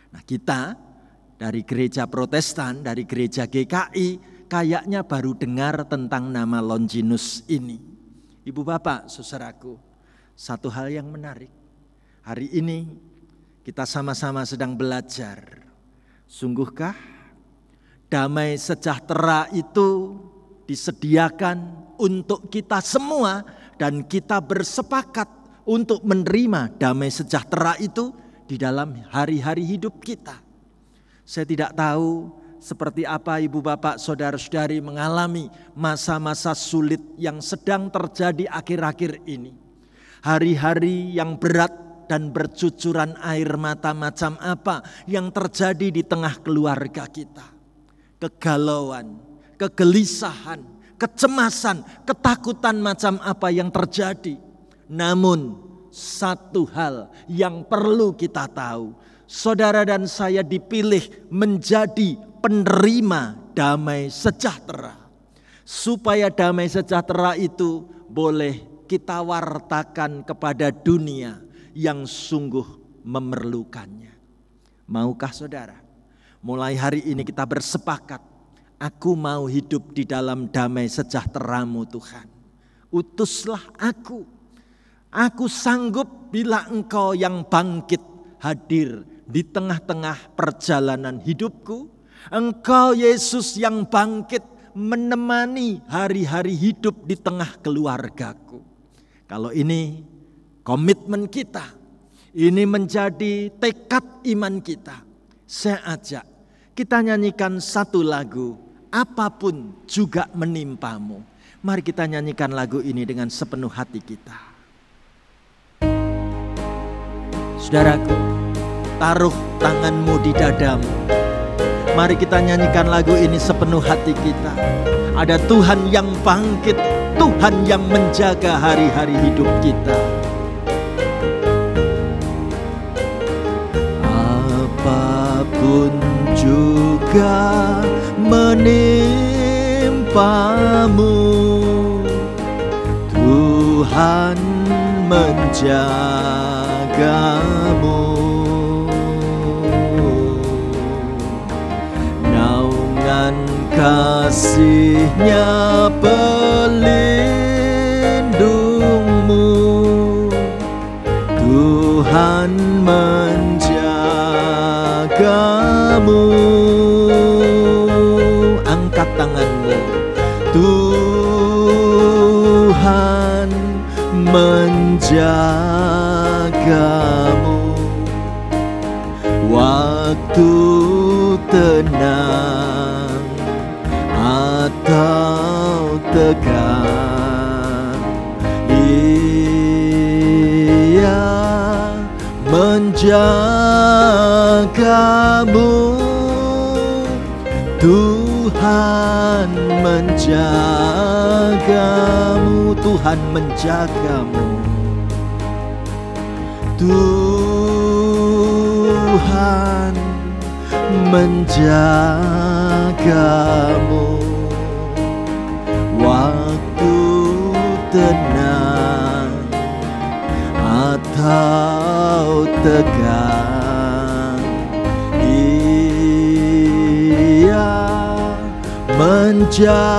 Nah, kita dari gereja Protestan, dari gereja GKI, kayaknya baru dengar tentang nama Longinus ini. Ibu bapak, saudaraku, satu hal yang menarik. Hari ini kita sama-sama sedang belajar. Sungguhkah damai sejahtera itu disediakan untuk kita semua dan kita bersepakat untuk menerima damai sejahtera itu di dalam hari-hari hidup kita. Saya tidak tahu seperti apa ibu bapak saudara-saudari mengalami masa-masa sulit yang sedang terjadi akhir-akhir ini. Hari-hari yang berat dan bercucuran air mata macam apa yang terjadi di tengah keluarga kita. Kegalauan, kegelisahan, kecemasan, ketakutan macam apa yang terjadi. Namun satu hal yang perlu kita tahu, saudara dan saya dipilih menjadi penerima damai sejahtera. Supaya damai sejahtera itu boleh kita wartakan kepada dunia yang sungguh memerlukannya. Maukah saudara? Mulai hari ini kita bersepakat, aku mau hidup di dalam damai sejahtera-Mu Tuhan. Utuslah aku. Aku sanggup bila Engkau yang bangkit hadir di tengah-tengah perjalanan hidupku. Engkau Yesus yang bangkit menemani hari-hari hidup di tengah keluargaku. Kalau ini komitmen kita, ini menjadi tekad iman kita. Saya ajak kita nyanyikan satu lagu, apapun juga menimpamu. Mari kita nyanyikan lagu ini dengan sepenuh hati kita. Saudaraku, taruh tanganmu di dadamu. Mari kita nyanyikan lagu ini sepenuh hati kita. Ada Tuhan yang bangkit, Tuhan yang menjaga hari-hari hidup kita. Apapun juga menimpamu, Tuhan menjagamu. Naungan kasih-Nya pelindungmu, Tuhan menjagamu. Angkat tanganmu. Tuhan menjagamu waktu tenang atau tegang. Ia menjagamu, Tuhan menjagamu, Tuhan menjagamu. Tuhan menjagamu waktu tenang atau tegang. Ia menjagamu,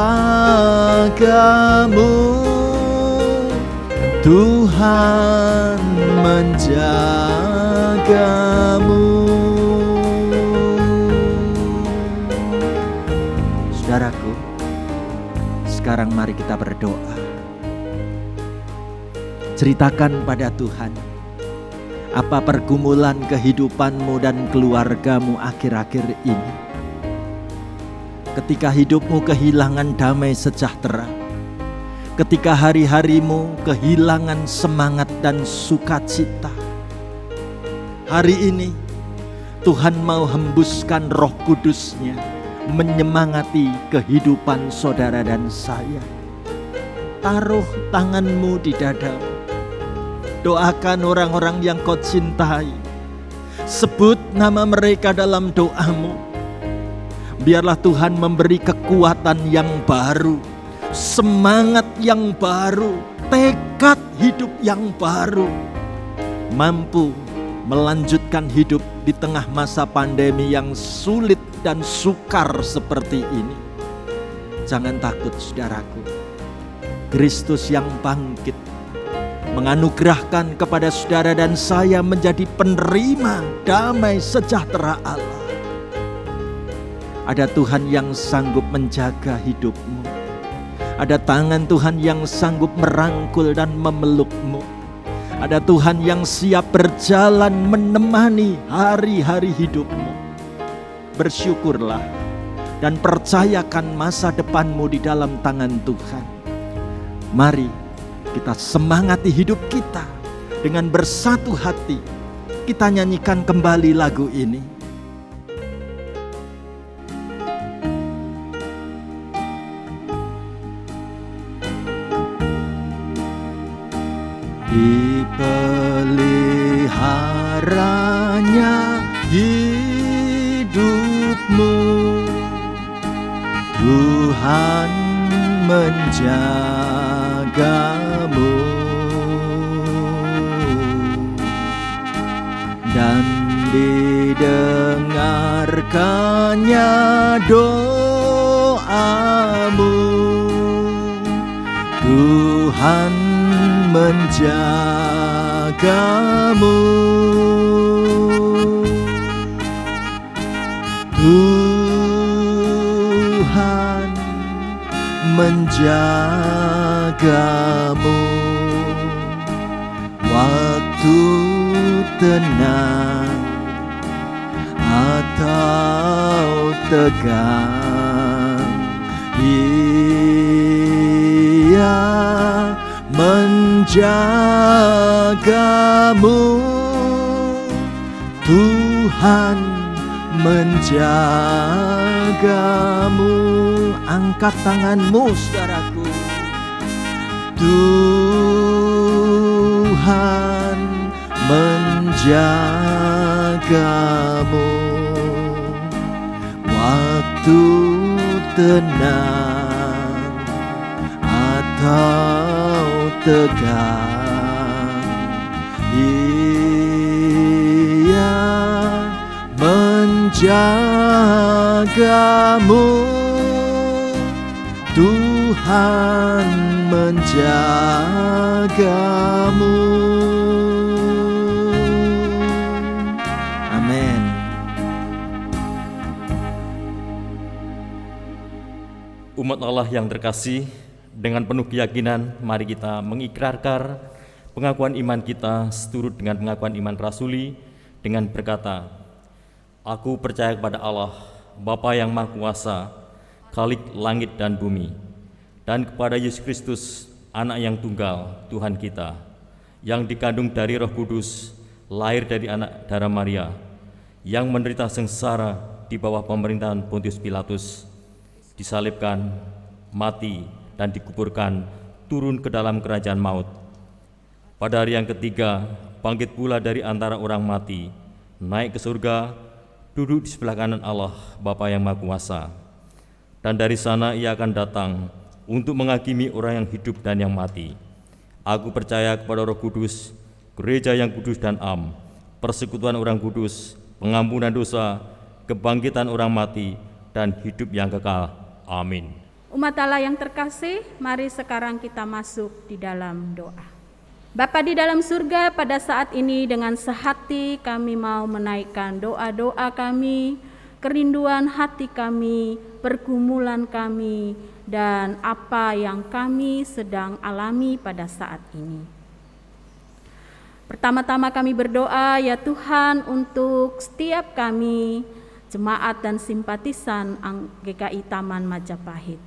Tuhan menjagamu. Saudaraku, sekarang mari kita berdoa. Ceritakan pada Tuhan apa pergumulan kehidupanmu dan keluargamu akhir-akhir ini. Ketika hidupmu kehilangan damai sejahtera, ketika hari-harimu kehilangan semangat dan sukacita, hari ini Tuhan mau hembuskan Roh Kudus-Nya menyemangati kehidupan saudara dan saya. Taruh tanganmu di dadamu. Doakan orang-orang yang kau cintai. Sebut nama mereka dalam doamu. Biarlah Tuhan memberi kekuatan yang baru, semangat yang baru, tekad hidup yang baru, mampu melanjutkan hidup di tengah masa pandemi yang sulit dan sukar seperti ini. Jangan takut saudaraku. Kristus yang bangkit menganugerahkan kepada saudara dan saya menjadi penerima damai sejahtera Allah. Ada Tuhan yang sanggup menjaga hidupmu. Ada tangan Tuhan yang sanggup merangkul dan memelukmu. Ada Tuhan yang siap berjalan menemani hari-hari hidupmu. Bersyukurlah dan percayakan masa depanmu di dalam tangan Tuhan. Mari kita semangati hidup kita dengan bersatu hati. Kita nyanyikan kembali lagu ini. Dipeliharanya hidupmu, Tuhan menjagamu, dan didengarkannya doamu. Tuhan menjagamu. menjagamu waktu tenang atau tegang. Ia menjagamu, Tuhan menjagamu. Angkat tanganmu, saudaraku. Tuhan menjagamu waktu tenang atau tegang. Ia menjagamu, Tuhan menjagamu. Amin. Umat Allah yang terkasih, dengan penuh keyakinan mari kita mengikrarkan pengakuan iman kita seturut dengan pengakuan iman rasuli dengan berkata, Aku percaya kepada Allah, Bapa yang Maha Kuasa, Khalik langit dan bumi, dan kepada Yesus Kristus, Anak yang tunggal, Tuhan kita, yang dikandung dari Roh Kudus, lahir dari anak darah Maria, yang menderita sengsara di bawah pemerintahan Pontius Pilatus, disalibkan, mati, dan dikuburkan, turun ke dalam kerajaan maut. Pada hari yang ketiga, bangkit pula dari antara orang mati, naik ke surga, duduk di sebelah kanan Allah, Bapa yang Maha Kuasa. Dan dari sana ia akan datang untuk menghakimi orang yang hidup dan yang mati. Aku percaya kepada Roh Kudus, gereja yang kudus dan am, persekutuan orang kudus, pengampunan dosa, kebangkitan orang mati, dan hidup yang kekal. Amin. Umat Allah yang terkasih, mari sekarang kita masuk di dalam doa. Bapa di dalam surga, pada saat ini dengan sehati kami mau menaikkan doa-doa kami, kerinduan hati kami, pergumulan kami, dan apa yang kami sedang alami pada saat ini. Pertama-tama kami berdoa, ya Tuhan, untuk setiap kami, jemaat dan simpatisan GKI Taman Majapahit.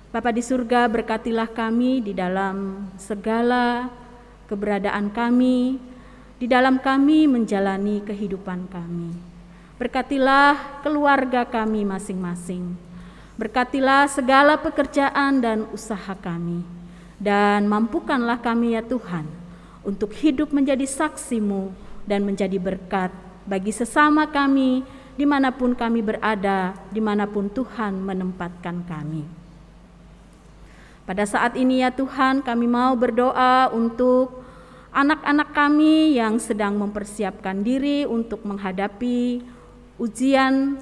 Bapa di surga, berkatilah kami di dalam segala keberadaan kami, di dalam kami menjalani kehidupan kami. Berkatilah keluarga kami masing-masing. Berkatilah segala pekerjaan dan usaha kami. Dan mampukanlah kami ya Tuhan, untuk hidup menjadi saksi-Mu dan menjadi berkat bagi sesama kami, dimanapun kami berada, dimanapun Tuhan menempatkan kami. Pada saat ini ya Tuhan, kami mau berdoa untuk anak-anak kami yang sedang mempersiapkan diri untuk menghadapi ujian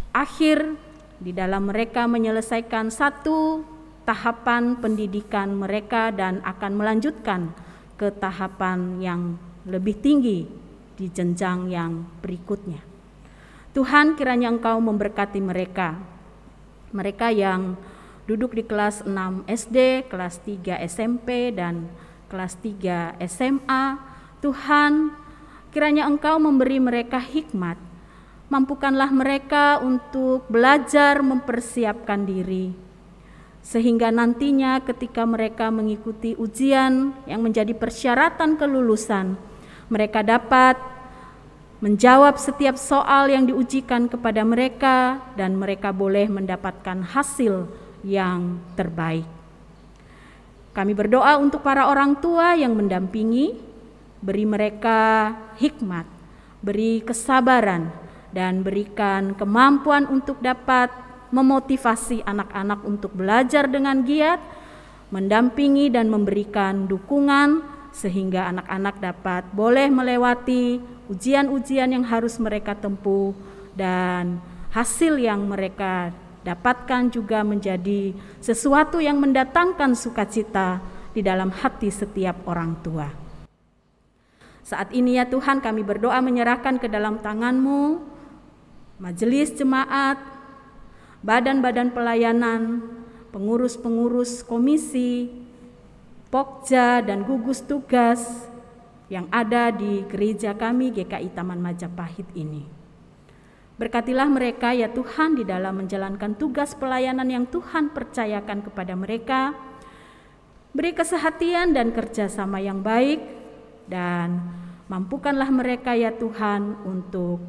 akhir, di dalam mereka menyelesaikan satu tahapan pendidikan mereka dan akan melanjutkan ke tahapan yang lebih tinggi di jenjang yang berikutnya. Tuhan, kiranya Engkau memberkati mereka yang duduk di kelas 6 SD, kelas 3 SMP, dan kelas 3 SMA. Tuhan, kiranya Engkau memberi mereka hikmat. Mampukanlah mereka untuk belajar mempersiapkan diri, sehingga nantinya ketika mereka mengikuti ujian yang menjadi persyaratan kelulusan, mereka dapat menjawab setiap soal yang diujikan kepada mereka, dan mereka boleh mendapatkan hasil yang terbaik. Kami berdoa untuk para orang tua yang mendampingi, beri mereka hikmat, beri kesabaran, dan berikan kemampuan untuk dapat memotivasi anak-anak untuk belajar dengan giat, mendampingi dan memberikan dukungan sehingga anak-anak dapat boleh melewati ujian-ujian yang harus mereka tempuh, dan hasil yang mereka dapatkan juga menjadi sesuatu yang mendatangkan sukacita di dalam hati setiap orang tua. Saat ini ya Tuhan, kami berdoa menyerahkan ke dalam tangan-Mu majelis jemaat, badan-badan pelayanan, pengurus-pengurus komisi, Pokja dan gugus tugas yang ada di gereja kami GKI Taman Majapahit ini. Berkatilah mereka ya Tuhan di dalam menjalankan tugas pelayanan yang Tuhan percayakan kepada mereka. Beri kesehatan dan kerjasama yang baik, dan mampukanlah mereka ya Tuhan untuk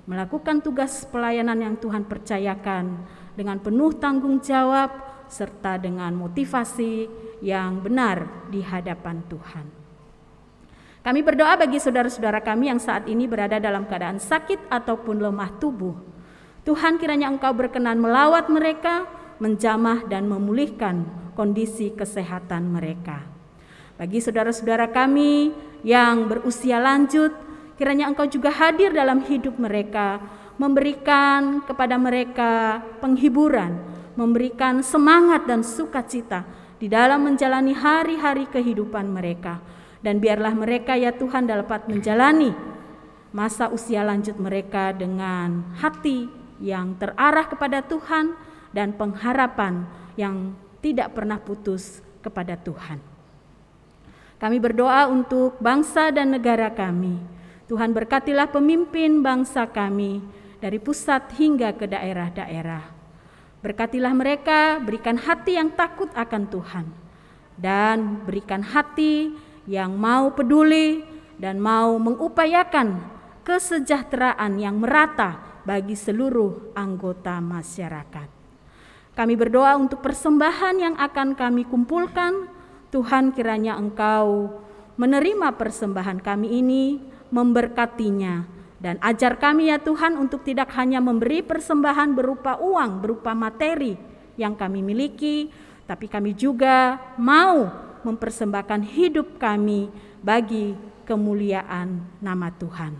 melakukan tugas pelayanan yang Tuhan percayakan dengan penuh tanggung jawab serta dengan motivasi yang benar di hadapan Tuhan. Kami berdoa bagi saudara-saudara kami yang saat ini berada dalam keadaan sakit ataupun lemah tubuh. Tuhan, kiranya Engkau berkenan melawat mereka, menjamah dan memulihkan kondisi kesehatan mereka. Bagi saudara-saudara kami yang berusia lanjut, kiranya Engkau juga hadir dalam hidup mereka, memberikan kepada mereka penghiburan, memberikan semangat dan sukacita di dalam menjalani hari-hari kehidupan mereka. Dan biarlah mereka ya Tuhan dapat menjalani masa usia lanjut mereka dengan hati yang terarah kepada Tuhan dan pengharapan yang tidak pernah putus kepada Tuhan. Kami berdoa untuk bangsa dan negara kami. Tuhan, berkatilah pemimpin bangsa kami dari pusat hingga ke daerah-daerah. Berkatilah mereka, berikan hati yang takut akan Tuhan, dan berikan hati yang mau peduli dan mau mengupayakan kesejahteraan yang merata bagi seluruh anggota masyarakat. Kami berdoa untuk persembahan yang akan kami kumpulkan. Tuhan, kiranya Engkau menerima persembahan kami ini, memberkatinya, dan ajar kami ya Tuhan untuk tidak hanya memberi persembahan berupa uang, berupa materi yang kami miliki, tapi kami juga mau mempersembahkan hidup kami bagi kemuliaan nama Tuhan.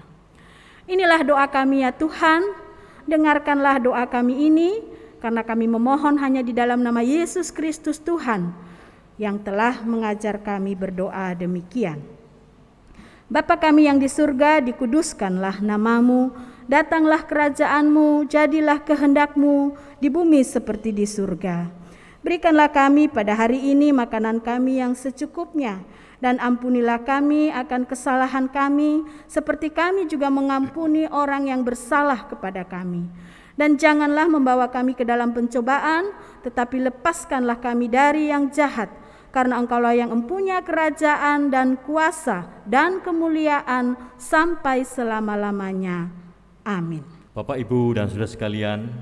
Inilah doa kami ya Tuhan, dengarkanlah doa kami ini, karena kami memohon hanya di dalam nama Yesus Kristus Tuhan yang telah mengajar kami berdoa demikian. Bapa kami yang di surga, dikuduskanlah namamu, datanglah kerajaanmu, jadilah kehendakmu di bumi seperti di surga. Berikanlah kami pada hari ini makanan kami yang secukupnya, dan ampunilah kami akan kesalahan kami, seperti kami juga mengampuni orang yang bersalah kepada kami. Dan janganlah membawa kami ke dalam pencobaan, tetapi lepaskanlah kami dari yang jahat, karena Engkaulah yang empunya kerajaan dan kuasa dan kemuliaan sampai selama-lamanya. Amin. Bapak, Ibu, dan saudara sekalian,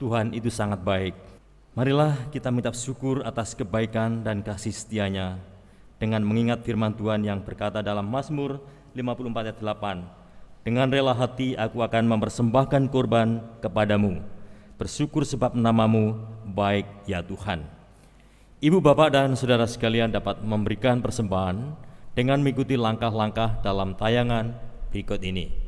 Tuhan itu sangat baik. Marilah kita minta syukur atas kebaikan dan kasih setia-Nya dengan mengingat firman Tuhan yang berkata dalam Mazmur 54 ayat 8, dengan rela hati aku akan mempersembahkan korban kepadamu, bersyukur sebab namamu baik ya Tuhan. Ibu, bapak, dan saudara sekalian dapat memberikan persembahan dengan mengikuti langkah-langkah dalam tayangan berikut ini.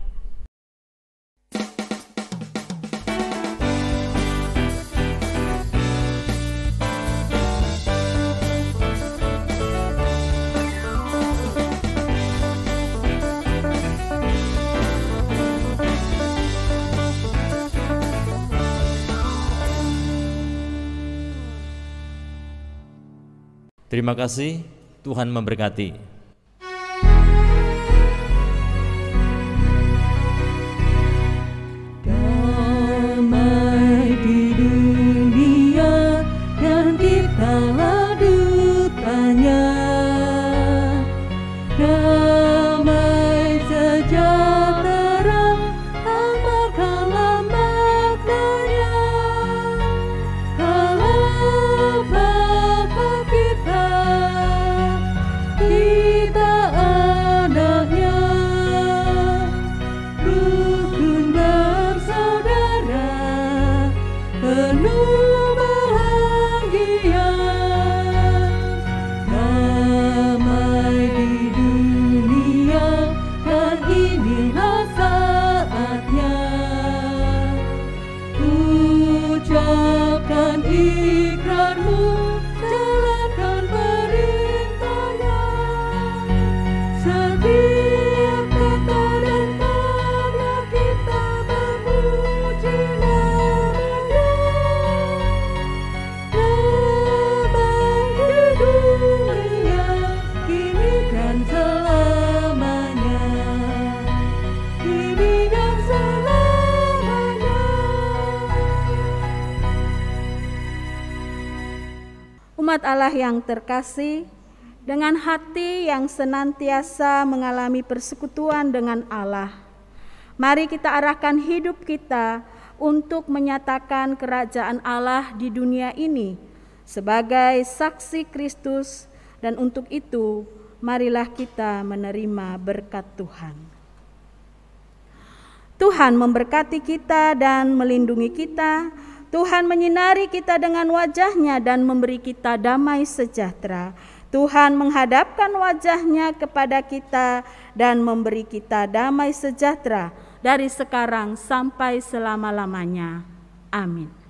Terima kasih, Tuhan memberkati. Damai di dunia dan Kitalah dutanya, damai sejahtera amalkanlah maknanya. Allah Bapa kita di Allah yang terkasih, dengan hati yang senantiasa mengalami persekutuan dengan Allah, mari kita arahkan hidup kita untuk menyatakan kerajaan Allah di dunia ini sebagai saksi Kristus, dan untuk itu marilah kita menerima berkat Tuhan. Tuhan memberkati kita dan melindungi kita. Tuhan menyinari kita dengan wajah-Nya dan memberi kita damai sejahtera. Tuhan menghadapkan wajah-Nya kepada kita dan memberi kita damai sejahtera dari sekarang sampai selama-lamanya. Amin.